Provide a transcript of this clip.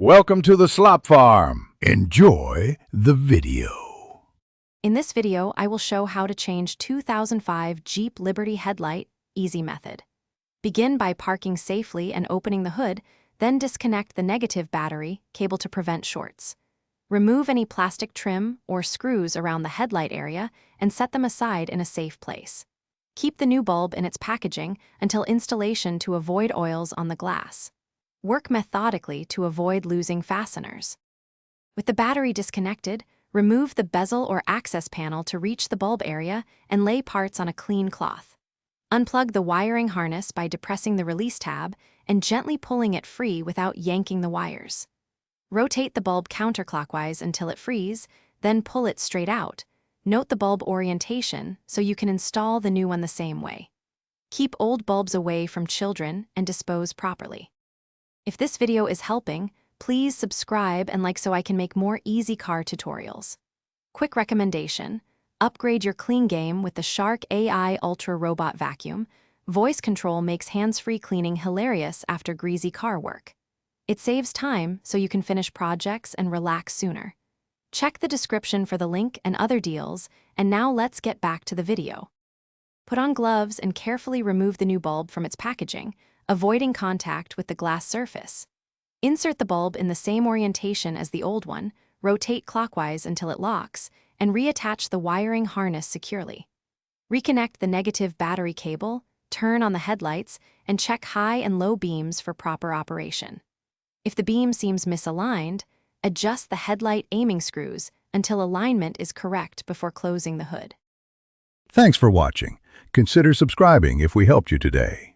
Welcome to the Slop Farm. Enjoy the video. In this video, I will show how to change 2005 Jeep Liberty headlight easy method. Begin by parking safely and opening the hood, then disconnect the negative battery cable to prevent shorts. Remove any plastic trim or screws around the headlight area and set them aside in a safe place. Keep the new bulb in its packaging until installation to avoid oils on the glass. Work methodically to avoid losing fasteners. With the battery disconnected, remove the bezel or access panel to reach the bulb area and lay parts on a clean cloth. Unplug the wiring harness by depressing the release tab and gently pulling it free without yanking the wires. Rotate the bulb counterclockwise until it frees, then pull it straight out. Note the bulb orientation so you can install the new one the same way. Keep old bulbs away from children and dispose properly. If this video is helping, please subscribe and like so I can make more easy car tutorials. Quick recommendation: upgrade your clean game with the Shark AI Ultra Robot Vacuum. Voice control makes hands-free cleaning hilarious after greasy car work. It saves time so you can finish projects and relax sooner. Check the description for the link and other deals, and now let's get back to the video. Put on gloves and carefully remove the new bulb from its packaging, avoiding contact with the glass surface. Insert the bulb in the same orientation as the old one, rotate clockwise until it locks, and reattach the wiring harness securely. Reconnect the negative battery cable, turn on the headlights, and check high and low beams for proper operation. If the beam seems misaligned, adjust the headlight aiming screws until alignment is correct before closing the hood. Thanks for watching. Consider subscribing if we helped you today.